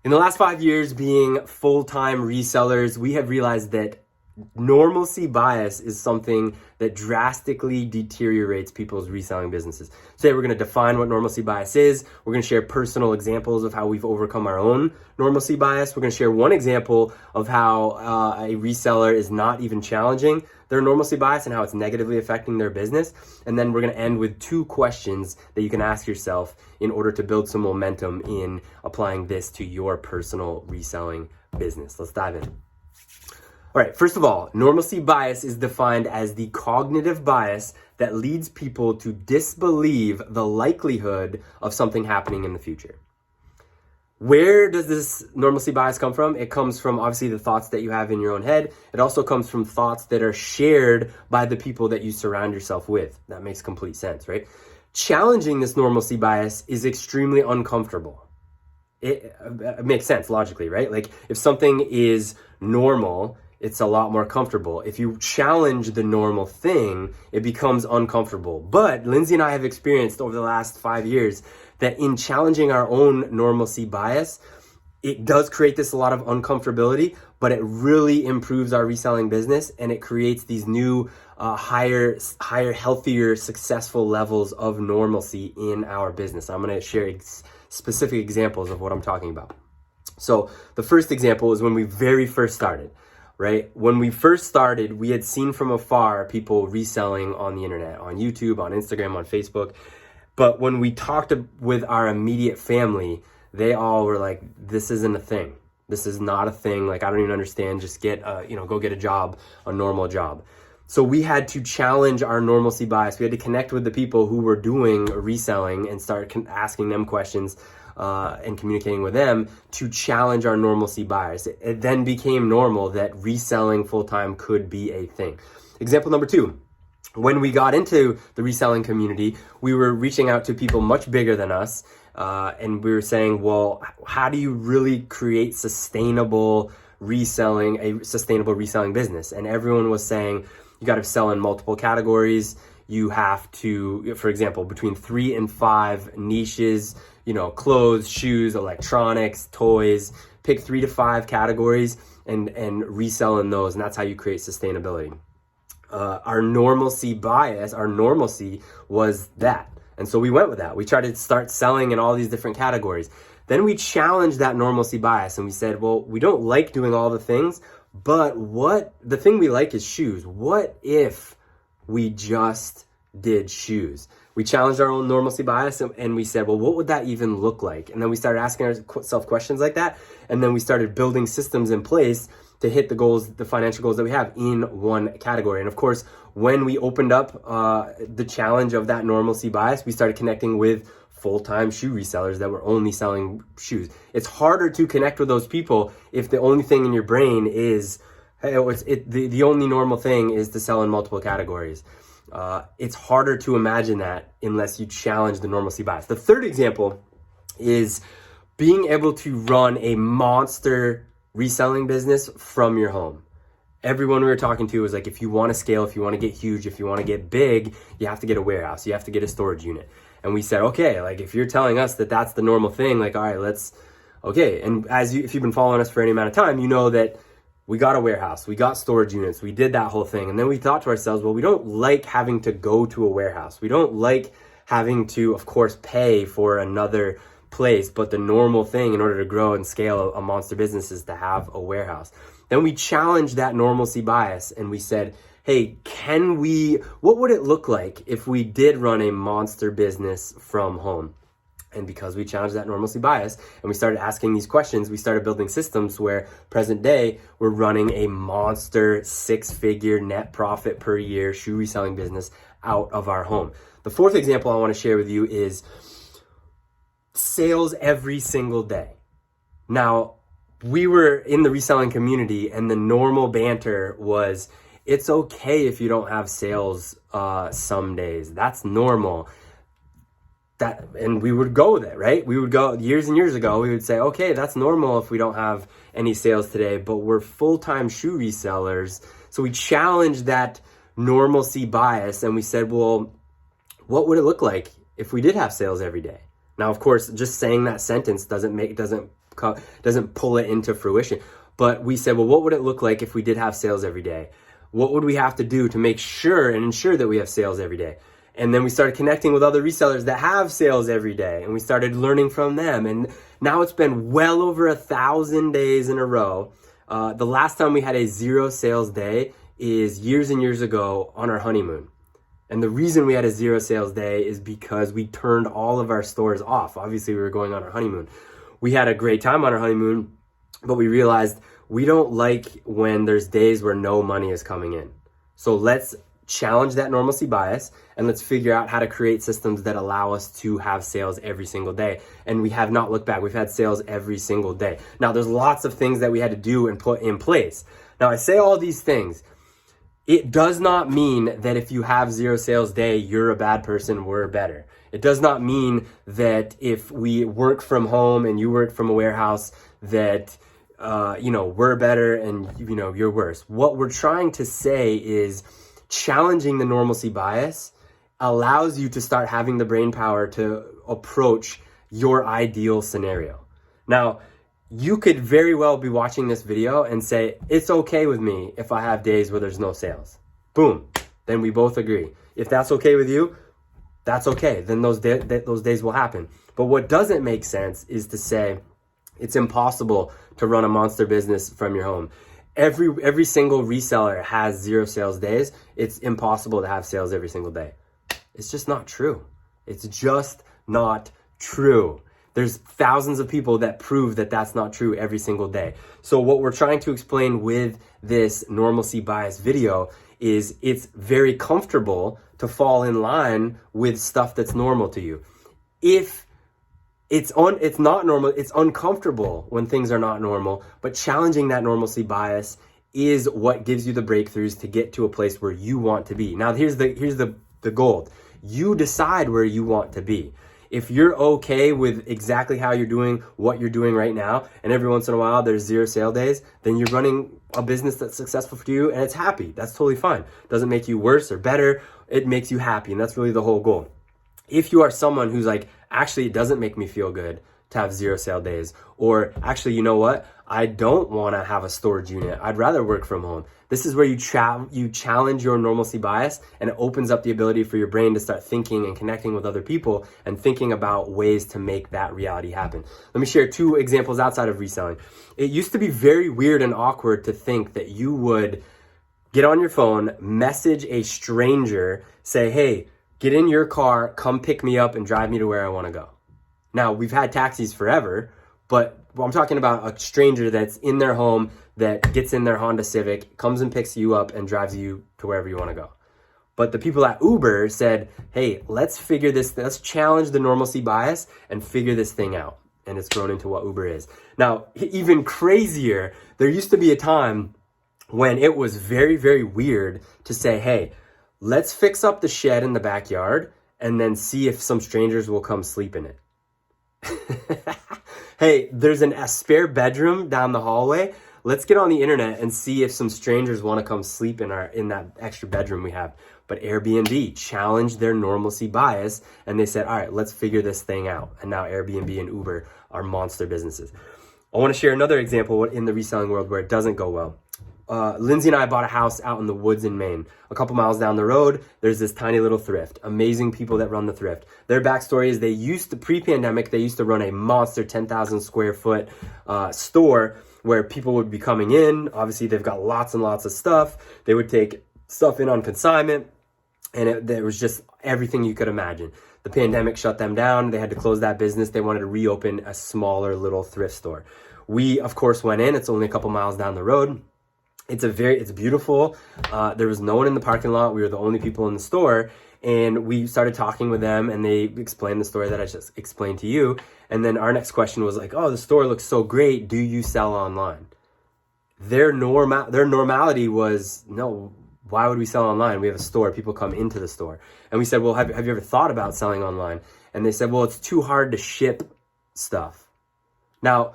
In the last 5 years being full-time resellers, we have realized that normalcy bias is something that drastically deteriorates people's reselling businesses. Today, we're going to define what normalcy bias is. We're going to share personal examples of how we've overcome our own normalcy bias. We're going to share one example of how a reseller is not even challenging their normalcy bias and how it's negatively affecting their business. And then we're going to end with 2 questions that you can ask yourself in order to build some momentum in applying this to your personal reselling business. Let's dive in. All right, first of all, normalcy bias is defined as the cognitive bias that leads people to disbelieve the likelihood of something happening in the future. Where does this normalcy bias come from? It comes from obviously the thoughts that you have in your own head. It also comes from thoughts that are shared by the people that you surround yourself with. That makes complete sense, right? Challenging this normalcy bias is extremely uncomfortable. It makes sense logically, right? Like if something is normal, it's a lot more comfortable. If you challenge the normal thing, it becomes uncomfortable. But Lindsay and I have experienced over the last 5 years that in challenging our own normalcy bias, it does create this a lot of uncomfortability, but it really improves our reselling business and it creates these new higher, healthier, successful levels of normalcy in our business. I'm going to share specific examples of what I'm talking about. So the first example is when we very first started. Right? When we first started, we had seen from afar people reselling on the internet, on YouTube, on Instagram, on Facebook. But when we talked with our immediate family, they all were like, this isn't a thing. This is not a thing. Like, I don't even understand. Just go get a job, a normal job. So we had to challenge our normalcy bias. We had to connect with the people who were doing reselling and start asking them questions and communicating with them to challenge our normalcy bias. It then became normal that reselling full-time could be a thing. Example number 2, when we got into the reselling community, we were reaching out to people much bigger than us, and we were saying, well, how do you really create a sustainable reselling business? And everyone was saying, you got to sell in multiple categories. You have to, for example, between 3 and 5 niches, clothes, shoes, electronics, toys, pick 3 to 5 categories and resell in those. And that's how you create sustainability. Our normalcy bias, our normalcy was that. And so we went with that. We tried to start selling in all these different categories. Then we challenged that normalcy bias and we said, well, we don't like doing all the things, but the thing we like is shoes. What if we just did shoes? We challenged our own normalcy bias and we said, well, what would that even look like? And then we started asking ourselves questions like that. And then we started building systems in place to hit the goals, the financial goals that we have in one category. And of course, when we opened up the challenge of that normalcy bias, we started connecting with full-time shoe resellers that were only selling shoes. It's harder to connect with those people if the only thing in your brain is, hey, the only normal thing is to sell in multiple categories. It's harder to imagine that unless you challenge the normalcy bias. The third example is being able to run a monster reselling business from your home. Everyone we were talking to was like, if you want to scale, if you want to get huge, if you want to get big, you have to get a warehouse, you have to get a storage unit. And we said, okay, like if you're telling us that that's the normal thing, like, all right, okay. And if you've been following us for any amount of time, you know that we got a warehouse, we got storage units, we did that whole thing. And then we thought to ourselves, well, we don't like having to go to a warehouse. We don't like having to, of course, pay for another place. But the normal thing in order to grow and scale a monster business is to have a warehouse. Then we challenged that normalcy bias and we said, hey, what would it look like if we did run a monster business from home? And because we challenged that normalcy bias and we started asking these questions, we started building systems where present day we're running a monster 6-figure net profit per year shoe reselling business out of our home. The fourth example I want to share with you is sales every single day. Now, we were in the reselling community and the normal banter was, it's okay if you don't have sales some days. That's normal. And we would go with it, right? We would go years and years ago, we would say, okay, that's normal if we don't have any sales today, but we're full-time shoe resellers. So we challenged that normalcy bias and we said, well, what would it look like if we did have sales every day? Now, of course, just saying that sentence doesn't doesn't pull it into fruition. But we said, well, what would it look like if we did have sales every day? What would we have to do to make sure and ensure that we have sales every day? And then we started connecting with other resellers that have sales every day, and we started learning from them. And now it's been well over 1,000 days in a row. The last time we had a 0 sales day is years and years ago on our honeymoon. And the reason we had a 0 sales day is because we turned all of our stores off. Obviously, we were going on our honeymoon. We had a great time on our honeymoon, but we realized we don't like when there's days where no money is coming in. So let's challenge that normalcy bias, and let's figure out how to create systems that allow us to have sales every single day. And we have not looked back. We've had sales every single day. Now, there's lots of things that we had to do and put in place. Now, I say all these things. It does not mean that if you have 0 sales day, you're a bad person, we're better. It does not mean that if we work from home and you work from a warehouse that we're better and you're worse. What we're trying to say is challenging the normalcy bias allows you to start having the brain power to approach your ideal scenario. Now, you could very well be watching this video and say, it's okay with me if I have days where there's no sales. Boom. Then we both agree. If that's okay with you, that's okay. Then those days will happen. But what doesn't make sense is to say it's impossible to run a monster business from your home. Every single reseller has 0 sales days. It's impossible to have sales every single day. It's just not true. It's just not true. There's thousands of people that prove that that's not true every single day. So what we're trying to explain with this normalcy bias video is it's very comfortable to fall in line with stuff that's normal to you. If it's not normal, it's uncomfortable when things are not normal, but challenging that normalcy bias is what gives you the breakthroughs to get to a place where you want to be. Now, here's the gold. You decide where you want to be. If you're okay with exactly how you're doing what you're doing right now, and every once in a while there's 0 sale days, then you're running a business that's successful for you and it's happy. That's totally fine. Doesn't make you worse or better. It makes you happy, and that's really the whole goal. If you are someone who's like, actually, it doesn't make me feel good to have 0 sale days, or actually, you know what? I don't want to have a storage unit. I'd rather work from home. This is where you challenge your normalcy bias, and it opens up the ability for your brain to start thinking and connecting with other people and thinking about ways to make that reality happen. Let me share 2 examples outside of reselling. It used to be very weird and awkward to think that you would get on your phone, message a stranger, say, hey, get in your car, come pick me up and drive me to where I want to go. Now, we've had taxis forever, but I'm talking about a stranger that's in their home that gets in their Honda Civic, comes and picks you up and drives you to wherever you want to go. But the people at Uber said, hey, let's challenge the normalcy bias and figure this thing out. And it's grown into what Uber is. Now, even crazier, there used to be a time when it was very, very weird to say, hey, let's fix up the shed in the backyard and then see if some strangers will come sleep in it. Hey, there's a spare bedroom down the hallway. Let's get on the internet and see if some strangers want to come sleep in that extra bedroom we have. But Airbnb challenged their normalcy bias, and they said, all right, let's figure this thing out. And now Airbnb and Uber are monster businesses. I want to share another example in the reselling world where it doesn't go well. Lindsay and I bought a house out in the woods in Maine. A couple miles down the road, there's this tiny little thrift. Amazing people that run the thrift. Their backstory is pre-pandemic, they used to run a monster 10,000 square foot store where people would be coming in. Obviously, they've got lots and lots of stuff. They would take stuff in on consignment, and there was just everything you could imagine. The pandemic shut them down. They had to close that business. They wanted to reopen a smaller little thrift store. We, of course, went in. It's only a couple miles down the road. It's beautiful. There was no one in the parking lot. We were the only people in the store, and we started talking with them, and they explained the story that I just explained to you. And then our next question was like, oh, the store looks so great. Do you sell online? Their normality was, no, why would we sell online? We have a store. People come into the store. And we said, well, have you ever thought about selling online? And they said, well, it's too hard to ship stuff. Now,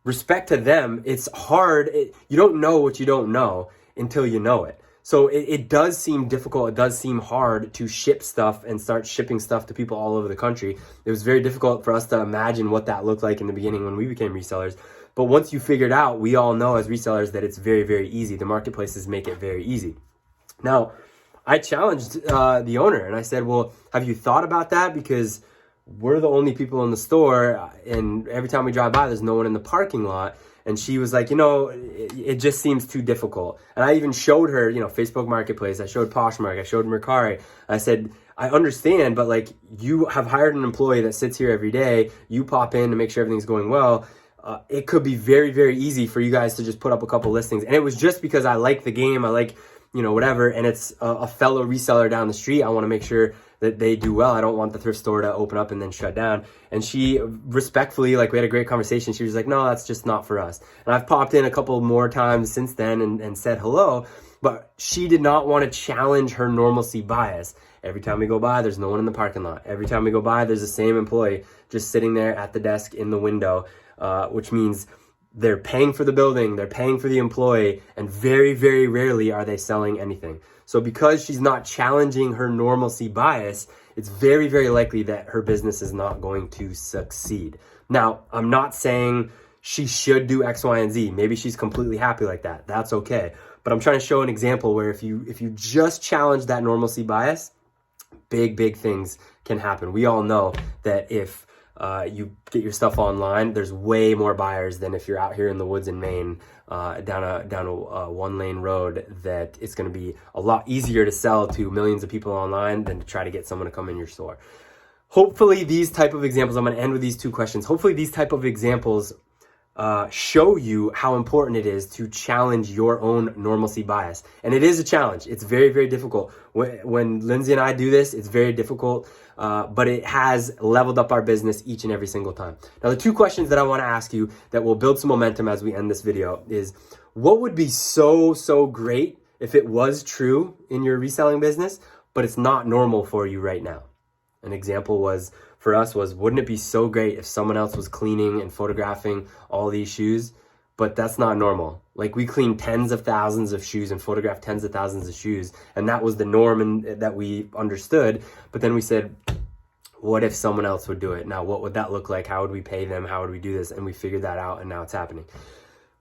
respect to them, it's hard. You don't know what you don't know until you know it. So it does seem difficult. It does seem hard to ship stuff and start shipping stuff to people all over the country. It was very difficult for us to imagine what that looked like in the beginning when we became resellers. But once you figured out, we all know as resellers that it's very, very easy. The marketplaces make it very easy. Now, I challenged the owner and I said, well, have you thought about that? Because we're the only people in the store, and every time we drive by, there's no one in the parking lot. And she was like, it just seems too difficult. And I even showed her, Facebook Marketplace. I showed Poshmark. I showed Mercari. I said, I understand, but like, you have hired an employee that sits here every day. You pop in to make sure everything's going well. It could be very, very easy for you guys to just put up a couple listings. And it was just because I like the game. I like, whatever. And it's a fellow reseller down the street. I want to make sure that they do well. I don't want the thrift store to open up and then shut down. And she respectfully, we had a great conversation. She was like, no, that's just not for us. And I've popped in a couple more times since then and said hello, but she did not want to challenge her normalcy bias. Every time we go by, there's no one in the parking lot. Every time we go by, there's the same employee just sitting there at the desk in the window, which means they're paying for the building, they're paying for the employee, and very, very rarely are they selling anything. So because she's not challenging her normalcy bias, it's very, very likely that her business is not going to succeed. Now, I'm not saying she should do X, Y, and Z. Maybe she's completely happy like that. That's okay. But I'm trying to show an example where if you just challenge that normalcy bias, big, big things can happen. We all know that if you get your stuff online, there's way more buyers than if you're out here in the woods in Maine, down a one-lane road, that it's going to be a lot easier to sell to millions of people online than to try to get someone to come in your store. Hopefully these type of examples, I'm going to end with these two questions. Hopefully these type of examples show you how important it is to challenge your own normalcy bias. And it is a challenge. It's very, very difficult. When Lindsay and I do this, it's very difficult, but it has leveled up our business each and every single time. Now, the two questions that I want to ask you that will build some momentum as we end this video is, what would be so great if it was true in your reselling business, but it's not normal for you right now? An example for us was, wouldn't it be so great if someone else was cleaning and photographing all these shoes, but that's not normal. Like, we clean tens of thousands of shoes and photograph tens of thousands of shoes, and that was the norm and that we understood. But then we said, what if someone else would do it? Now, what would that look like? How would we pay them? How would we do this? And we figured that out, and now it's happening.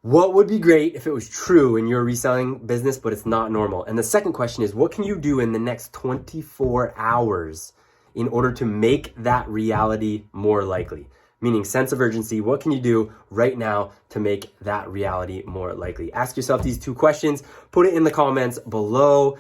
What would be great if it was true in your reselling business, but it's not normal? And the second question is, what can you do in the next 24 hours in order to make that reality more likely? Meaning, sense of urgency. What can you do right now to make that reality more likely? Ask yourself these two questions. Put it in the comments below.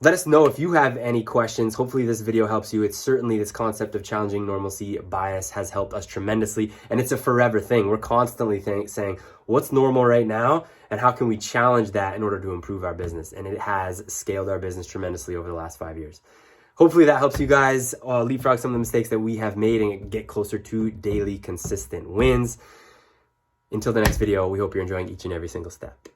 Let us know if you have any questions. Hopefully this video helps you. It's certainly, this concept of challenging normalcy bias has helped us tremendously, and it's a forever thing. We're constantly saying, what's normal right now, and how can we challenge that in order to improve our business? And it has scaled our business tremendously over the last 5 years. Hopefully that helps you guys leapfrog some of the mistakes that we have made and get closer to daily consistent wins. Until the next video, we hope you're enjoying each and every single step.